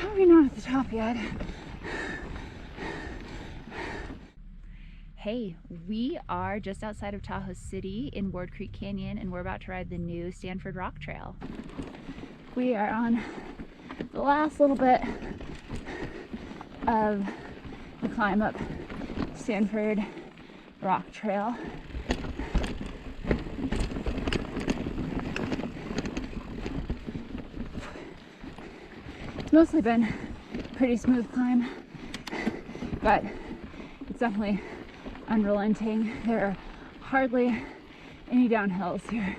Probably not at the top yet. Hey, we are just outside of Tahoe City in Ward Creek Canyon, and we're about to ride the new Stanford Rock Trail. We are on the last little bit of the climb up Stanford Rock Trail. It's mostly been a pretty smooth climb, but it's definitely unrelenting. There are hardly any downhills here.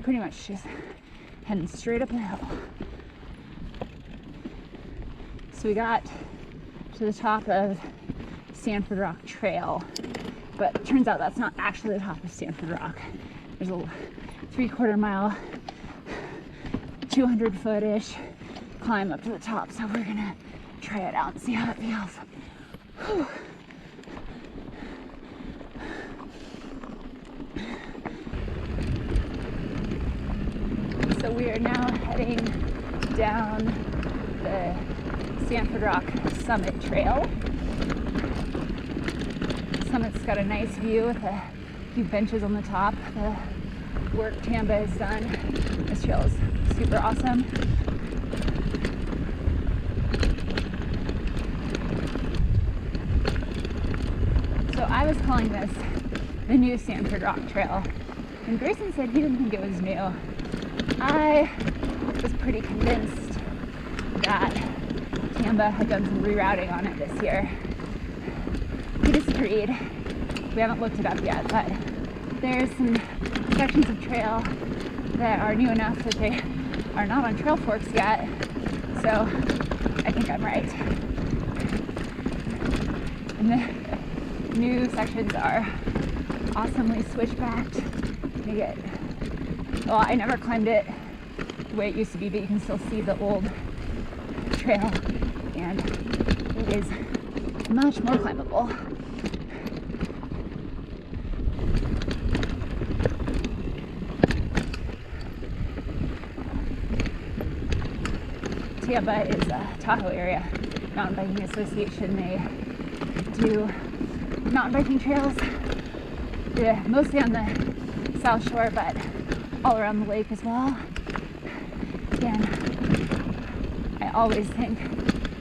Pretty much just heading straight up the hill. So we got to the top of Stanford Rock Trail, but it turns out that's not actually the top of Stanford Rock. There's a 3/4 mile, 200-foot-ish climb up to the top, so we're gonna try it out and see how it feels. Whew. So we are now heading down the Stanford Rock Summit Trail. The summit's got a nice view with a few benches on the top. The work TAMBA has done. This trail is super awesome. So I was calling this the new Stanford Rock Trail, and Grayson said he didn't think it was new. I was pretty convinced that TAMBA had done some rerouting on it this year. He disagreed. We haven't looked it up yet, but there's some sections of trail that are new enough that they are not on trail forks yet, so I think I'm right. And the new sections are awesomely switchbacked. You get, well, I never climbed it the way it used to be, but you can still see the old trail, and it is much more climbable. TAMBA is a Tahoe area mountain biking association. They do mountain biking trails, mostly on the South Shore, but all around the lake as well. And I always think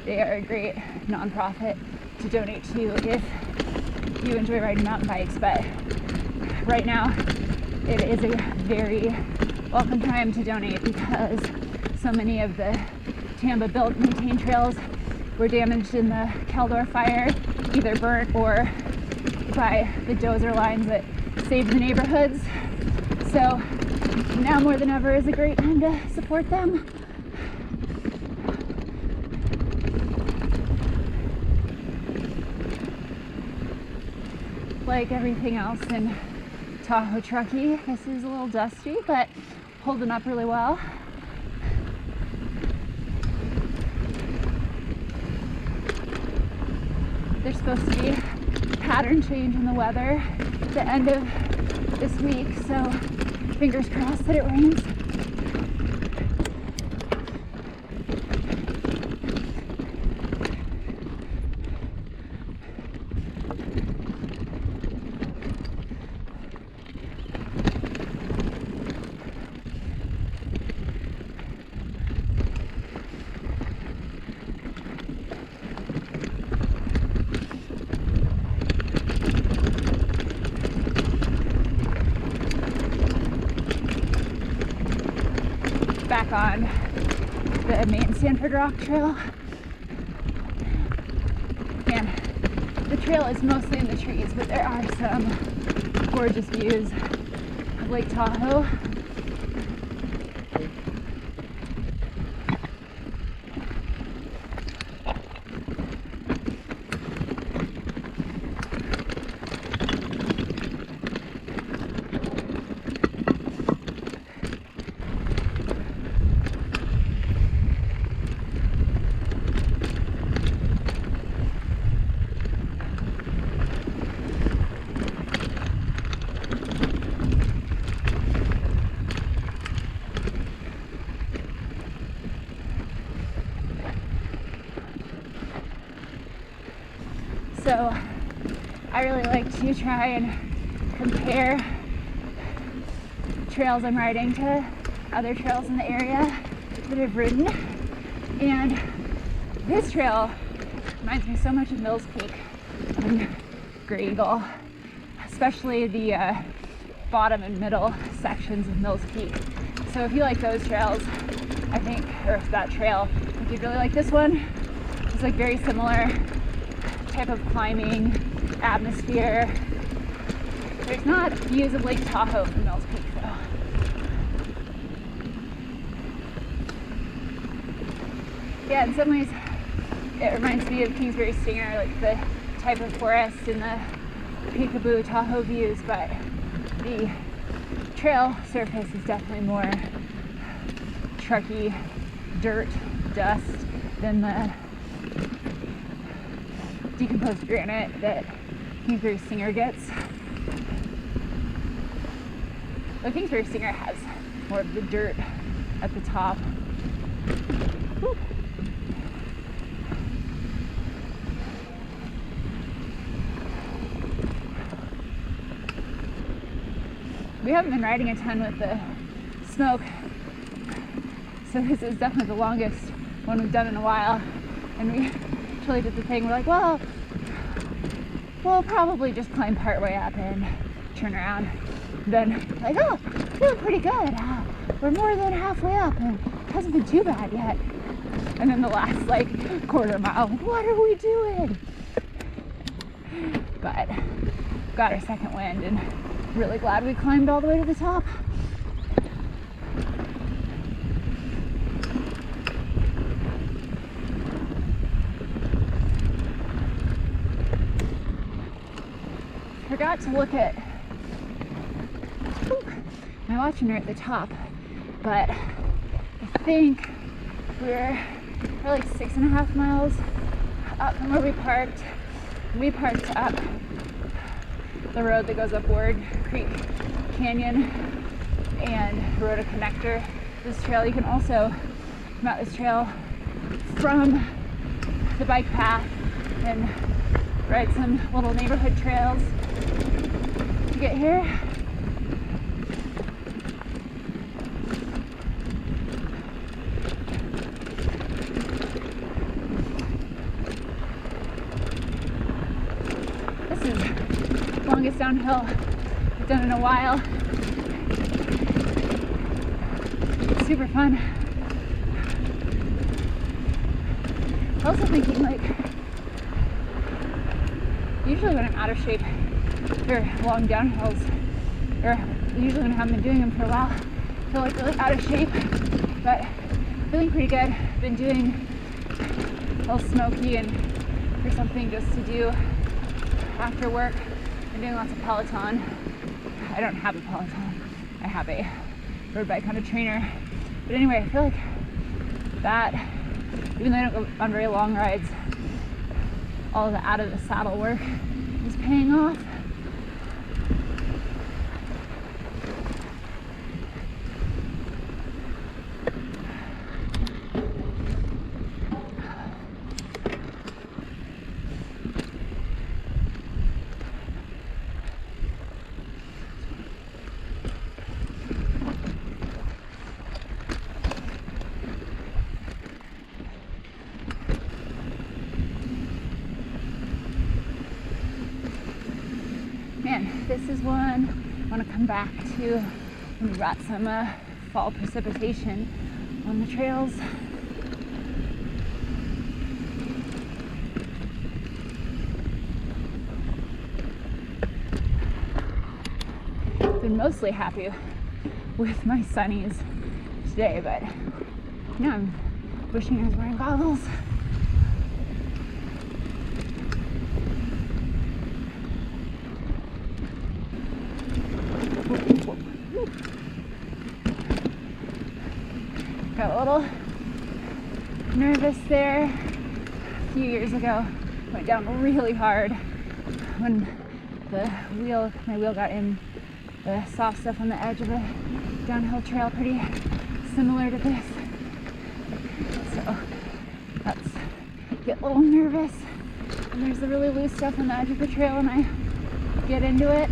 they are a great nonprofit to donate to if you enjoy riding mountain bikes, but right now it is a very welcome time to donate because so many of the TAMBA built and maintained trails were damaged in the Caldor fire, either burnt or by the dozer lines that saved the neighborhoods. So now more than ever is a great time to support them. Like everything else in Tahoe Truckee, this is a little dusty, but holding up really well. There's supposed to be a pattern change in the weather at the end of this week, so fingers crossed that it rains. Back on the main Stanford Rock Trail, and the trail is mostly in the trees, but there are some gorgeous views of Lake Tahoe. So I really like to try and compare trails I'm riding to other trails in the area that I've ridden. And this trail reminds me so much of Mills Peak on Grey Eagle, especially the bottom and middle sections of Mills Peak. So if you like those trails, I think, or that trail, I think you'd really like this one. It's like very similar type of climbing atmosphere. There's not views of Lake Tahoe from Mills Peak though. Yeah, in some ways it reminds me of Kingsbury Stinger, like the type of forest and the peekaboo Tahoe views, but the trail surface is definitely more trucky dirt, dust than the decomposed granite that Kingsbury Stinger gets. But Kingsbury Stinger has more of the dirt at the top. Woo. We haven't been riding a ton with the smoke, so this is definitely the longest one we've done in a while. And we actually did the thing, we're like, well, we'll probably just climb part way up and turn around. Then like, oh, feeling pretty good. We're more than halfway up and it hasn't been too bad yet. And then the last like quarter mile, like, what are we doing? But got our second wind and really glad we climbed all the way to the top. Forgot to look at my watch when we're at the top, but I think we're like 6.5 miles up from where we parked. We parked up the road that goes up Ward Creek Canyon and rode a connector. This trail, you can also come out this trail from the bike path and ride some little neighborhood trails to get here. This is the longest downhill I've done in a while. It's super fun. Also thinking, like, usually when I'm out of shape for long downhills, or usually when I haven't been doing them for a while, I feel like really out of shape, but feeling pretty good. Been doing a little smoky and for something just to do after work. Been doing lots of Peloton. I don't have a Peloton. I have a road bike on a trainer. But anyway, I feel like that, even though I don't go on very long rides, all the out of the saddle work is paying off. Man, this is one I want to come back to. We got some fall precipitation on the trails. Been mostly happy with my sunnies today, but you know, I'm wishing I was wearing goggles. Got a little nervous there a few years ago. Went down really hard when my wheel got in the soft stuff on the edge of a downhill trail, pretty similar to this. So that's get a little nervous. And there's the really loose stuff on the edge of the trail when I get into it.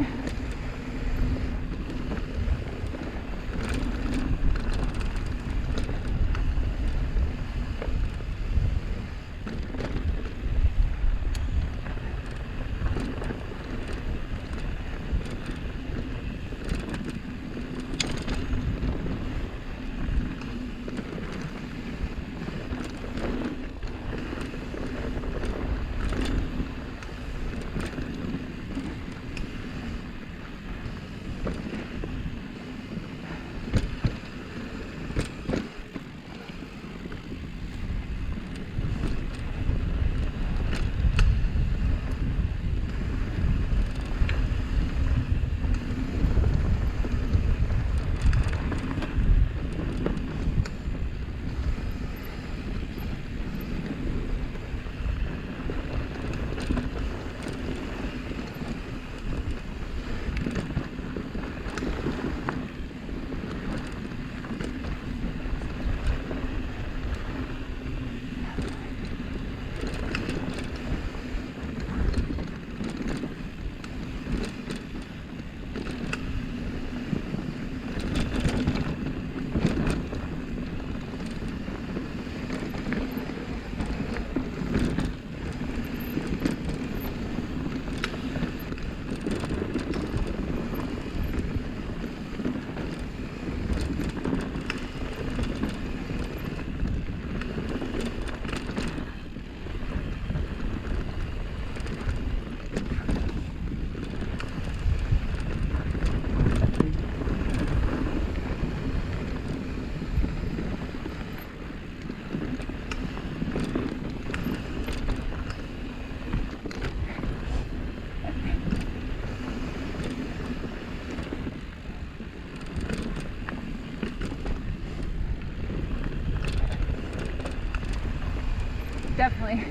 Definitely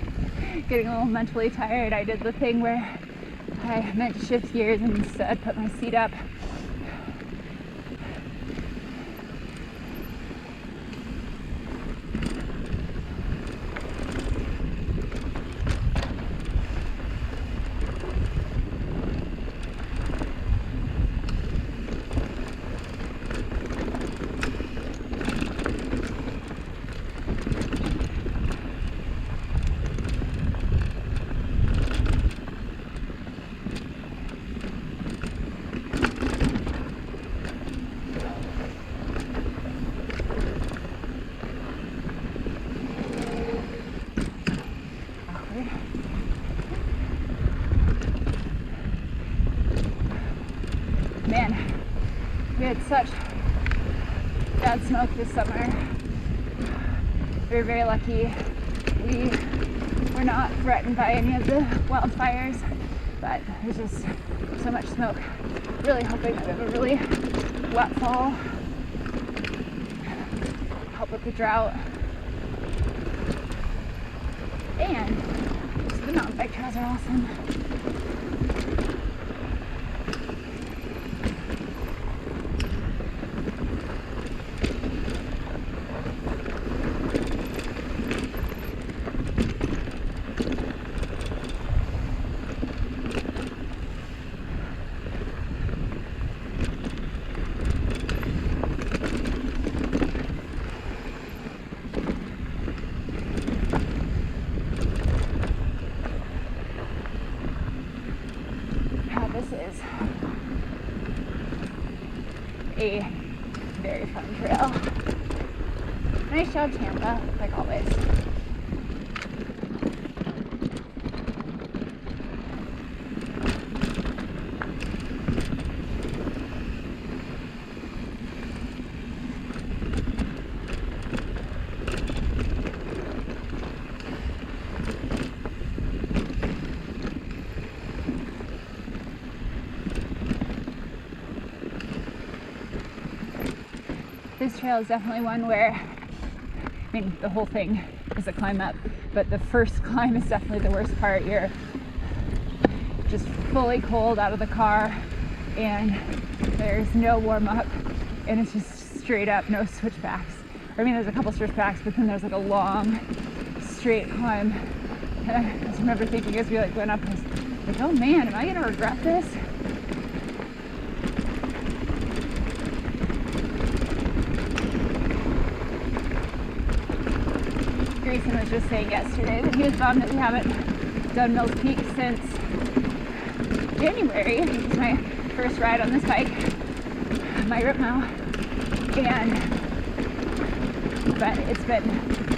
getting a little mentally tired. I did the thing where I meant to shift gears and instead put my seat up. Man, we had such bad smoke this summer. We were very lucky. We were not threatened by any of the wildfires, but there's just so much smoke. Really hoping that we have a really wet fall. Help with the drought. And the mountain bike trails are awesome. A very fun trail. Nice job, TAMBA, like always. This trail is definitely one where, I mean, the whole thing is a climb up, but the first climb is definitely the worst part. You're just fully cold out of the car and there's no warm up and it's just straight up, no switchbacks. I mean, there's a couple switchbacks, but then there's like a long straight climb And I just remember thinking as we like went up, I was like, oh man, am I gonna regret this? Grayson was just saying yesterday that he was bummed that we haven't done Mills Peak since January. It was my first ride on this bike, my rip mile, but it's been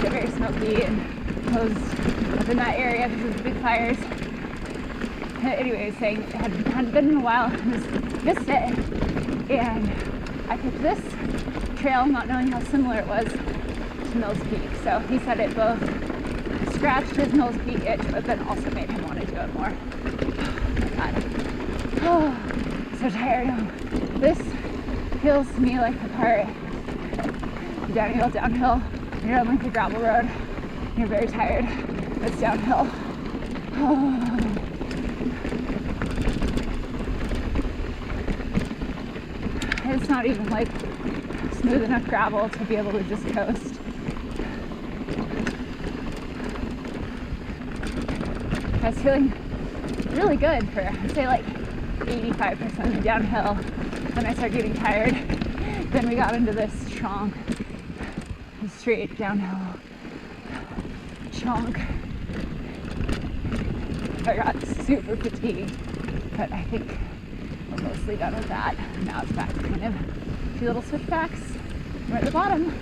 very smoky and closed up in that area because of the big fires. Anyway, I was saying it hadn't been in a while. Missed it, and I picked this trail not knowing how similar it was to Mills Peak. So he said it both scratched his Mills Peak itch, but then also made him want to do it more. Oh, so tired. This feels to me like the part downhill. You're on like a gravel road. You're very tired. It's downhill. Oh. It's not even like smooth enough gravel to be able to just coast. I was feeling really good for, I'd say, like 85% downhill. Then I started getting tired. Then we got into this chonk, straight downhill chonk. I got super fatigued, but I think we're mostly done with that. Now it's back to kind of a few little switchbacks. We're at the bottom.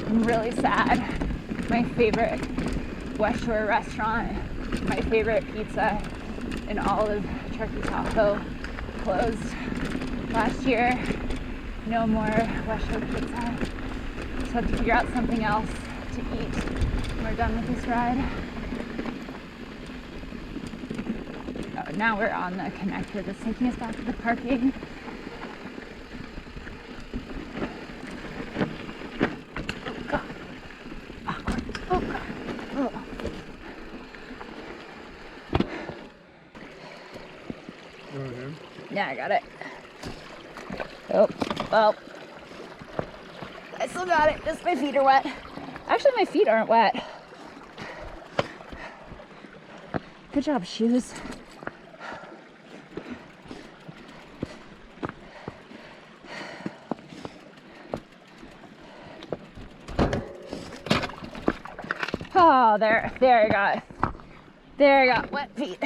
I'm really sad. My favorite West Shore restaurant, my favorite pizza in all of Turkey Tahoe closed last year. No more West Shore pizza. So I have to figure out something else to eat when we're done with this ride. Oh, now we're on the connector that's taking us back to the parking. Yeah, I got it. Oh, well. I still got it, just my feet are wet. Actually, my feet aren't wet. Good job, shoes. Oh, there I got wet feet.